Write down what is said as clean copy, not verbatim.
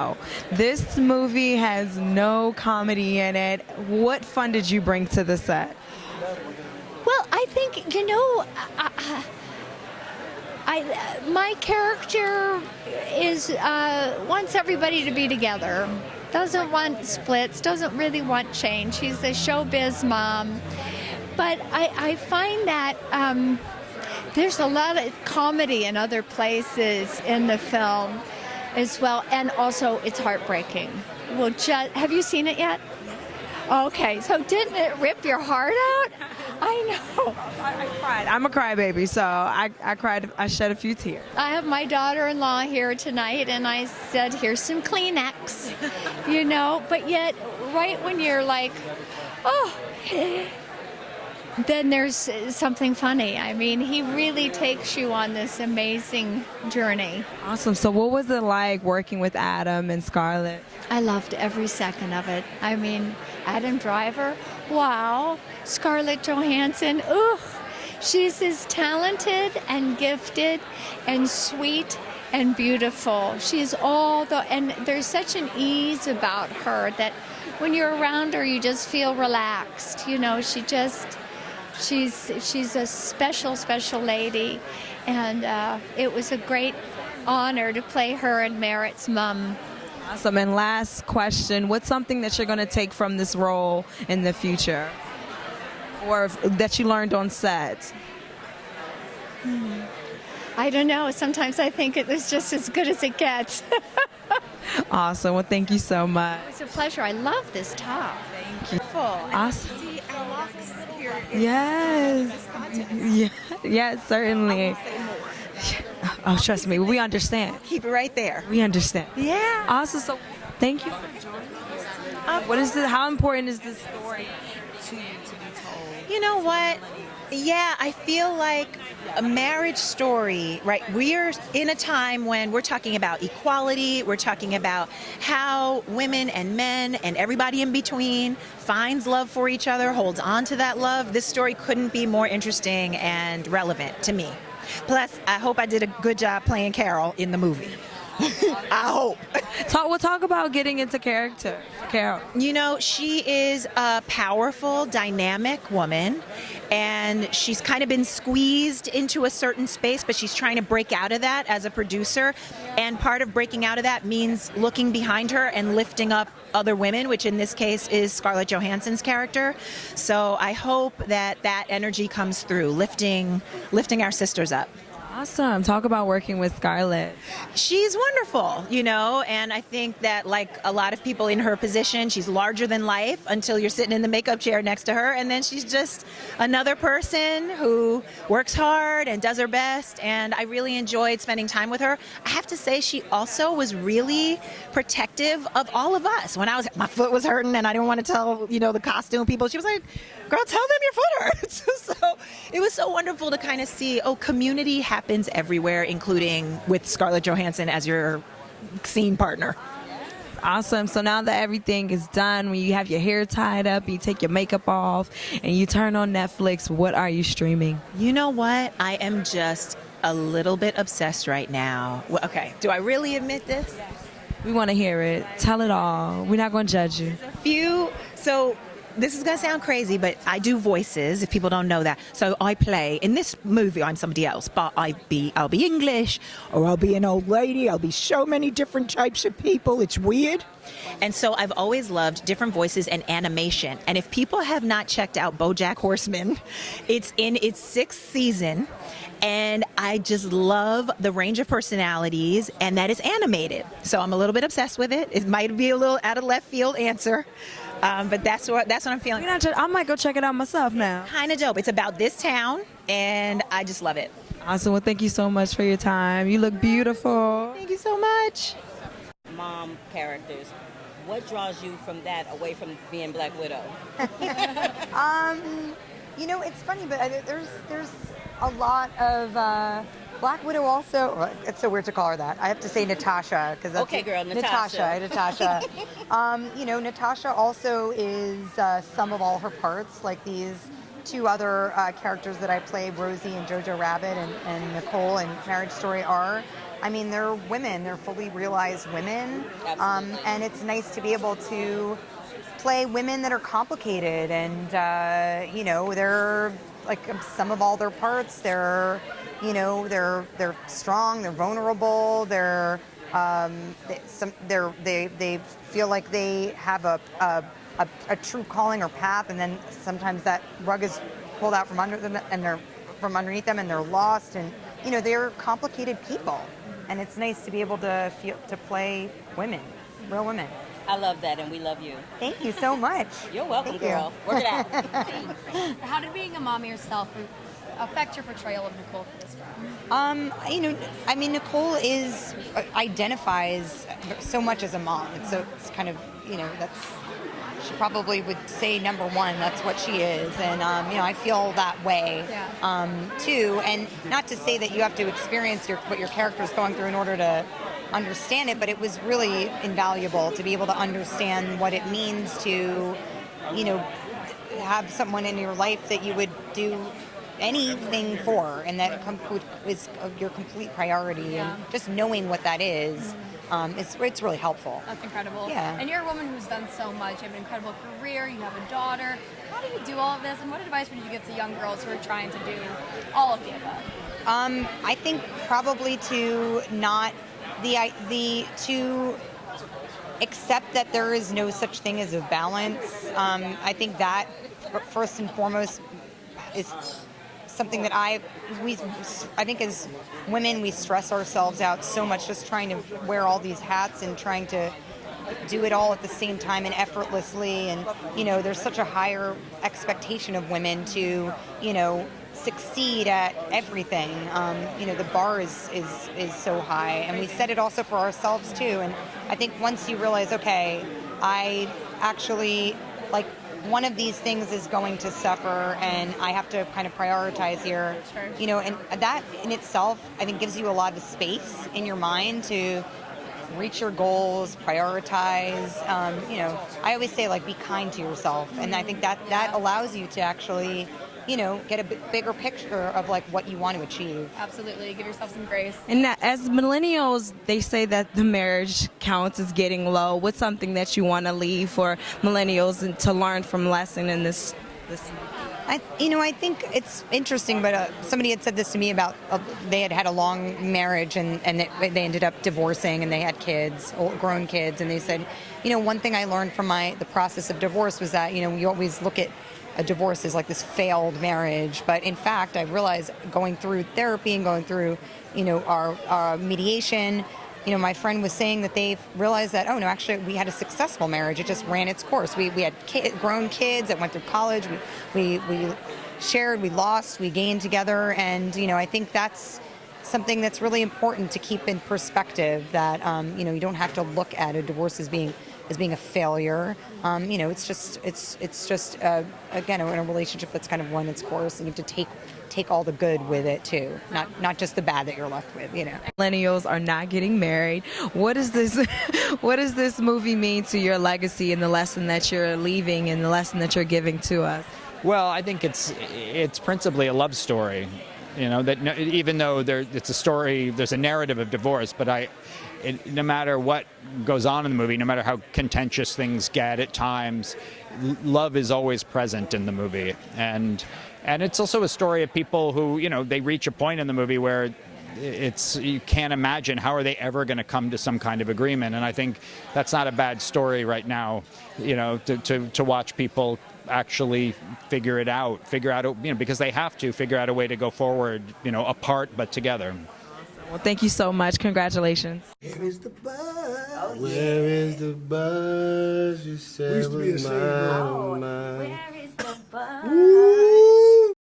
So, this movie has no comedy in it. What fun did you bring to the set? Well, I think, my character is wants everybody to be together. Doesn't want splits, doesn't really want change. She's a showbiz mom. But I find that there's a lot of comedy in other places in the film as well. And also, it's heartbreaking. Have you seen it yet? Okay, so didn't it rip your heart out? I know. I cried. I'm a crybaby, so I cried. I shed a few tears. I have my daughter-in-law here tonight, and I said, here's some Kleenex, but yet right when you're like, oh, then there's something funny. I mean, he really takes you on this amazing journey. Awesome. So what was it like working with Adam and Scarlett? I loved every second of it. I mean, Adam Driver, wow. Scarlett Johansson, she's as talented and gifted and sweet and beautiful. She's and there's such an ease about her that when you're around her, you just feel relaxed. She's a special, special lady, and it was a great honor to play her and Merritt's mom. Awesome. And last question, what's something that you're going to take from this role in the future? Or that you learned on set? I don't know. Sometimes I think it was just as good as it gets. Awesome. Well, thank you so much. It's a pleasure. I love this top. Thank you. Awesome. See our locks here. Yes. Yes, certainly. Oh, trust me. We understand. Keep it right there. We understand. Yeah. Awesome. So, thank you for joining us. How important is this story to you to be told? You know what? Yeah, I feel like a marriage story, right? We're in a time when we're talking about equality. We're talking about how women and men and everybody in between finds love for each other, holds on to that love. This story couldn't be more interesting and relevant to me. Plus, I hope I did a good job playing Carol in the movie. I hope. We'll talk about getting into character. Carol. She is a powerful, dynamic woman, and she's kind of been squeezed into a certain space, but she's trying to break out of that as a producer. And part of breaking out of that means looking behind her and lifting up other women, which in this case is Scarlett Johansson's character. So I hope that energy comes through, lifting our sisters up. Awesome. Talk about working with Scarlett. She's wonderful, and I think that like a lot of people in her position, she's larger than life until you're sitting in the makeup chair next to her, and then she's just another person who works hard and does her best, and I really enjoyed spending time with her. I have to say she also was really protective of all of us. When my foot was hurting and I didn't want to tell, the costume people, she was like, girl, tell them your foot hurts. So it was so wonderful to kind of see, community happens everywhere, including with Scarlett Johansson as your scene partner. Awesome. So now that everything is done, when you have your hair tied up, you take your makeup off, and you turn on Netflix, what are you streaming? You know what? I am just a little bit obsessed right now. Well, okay, do I really admit this? We want to hear it. Tell it all. We're not going to judge you. So this is going to sound crazy, but I do voices, if people don't know that. So I play, in this movie, I'm somebody else, but I'll be English, or I'll be an old lady. I'll be so many different types of people. It's weird. And so I've always loved different voices and animation. And if people have not checked out BoJack Horseman, it's in its 6th season. And I just love the range of personalities, and that is animated. So I'm a little bit obsessed with it. It might be a little out of left field answer. But that's what I'm feeling. I might go check it out myself now. Kind of dope. It's about this town, and I just love it. Awesome. Well, thank you so much for your time. You look beautiful. Thank you so much. Mom characters. What draws you from that away from being Black Widow? It's funny, but there's a lot of Black Widow also. It's so weird to call her that. I have to say Natasha because that's okay, girl, Natasha. Natasha. Natasha also is some of all her parts. Like these two other characters that I play, Rosie and Jojo Rabbit, and Nicole in Marriage Story are I mean, they're women. They're fully realized women. And it's nice to be able to play women that are complicated and, they're like some of all their parts. They're strong, they're vulnerable, they feel like they have a true calling or path, and then sometimes that rug is pulled out from under them and they're from underneath them and they're lost, and they're complicated people, and it's nice to be able to play women, real women. I love that, and we love you. Thank you so much. You're welcome, Thank girl. Work it out. How did being a mom yourself affect your portrayal of Nicole for this film? Nicole identifies so much as a mom. It's kind of, she probably would say number one, that's what she is. And, I feel that way, too. And not to say that you have to experience what your character's going through in order to understand it, but it was really invaluable to be able to understand what it means to, have someone in your life that you would do anything for, and that is your complete priority. And just knowing what that is, it's really helpful. That's incredible. Yeah. And you're a woman who's done so much. You have an incredible career. You have a daughter. How do you do all of this? And what advice would you give to young girls who are trying to do all of the above? I think probably to not to accept that there is no such thing as a balance. I think that first and foremost is something that I think as women we stress ourselves out so much just trying to wear all these hats and trying to do it all at the same time and effortlessly, and there's such a higher expectation of women to succeed at everything. The bar is so high, and we set it also for ourselves too. And I think once you realize, okay, I actually one of these things is going to suffer, and I have to kind of prioritize here. Sure. And that in itself, I think, gives you a lot of space in your mind to reach your goals, prioritize. I always say, be kind to yourself, and I think that allows you to actually, get a bigger picture of what you want to achieve. Absolutely. Give yourself some grace. And as millennials, they say that the marriage counts is getting low. What's something that you want to leave for millennials and to learn from lesson in this? I think it's interesting, but somebody had said this to me about they had a long marriage and they ended up divorcing, and they had kids, grown kids, and they said, one thing I learned from the process of divorce was that, you always look at a divorce as this failed marriage, but in fact, I realized going through therapy and going through, our mediation, my friend was saying that they've realized that, oh no, actually we had a successful marriage. It just ran its course. We had grown kids that went through college. We shared, we lost, we gained together, and I think that's something that's really important to keep in perspective. That you don't have to look at a divorce as being a failure. It's just again in a relationship that's kind of run its course, and you have to take all the good with it too, not just the bad that you're left with. Millennials are not getting married. What does this movie mean to your legacy and the lesson that you're leaving and the lesson that you're giving to us? Well, I think it's principally a love story. That even though it's a story, there's a narrative of divorce, but no matter what goes on in the movie, no matter how contentious things get at times, love is always present in the movie. And it's also a story of people who, they reach a point in the movie where you can't imagine how are they ever going to come to some kind of agreement. And I think that's not a bad story right now, to watch people actually figure it out, because they have to figure out a way to go forward, apart but together. Well, thank you so much. Congratulations. Where is the buzz? Where is the buzz? You said was mine.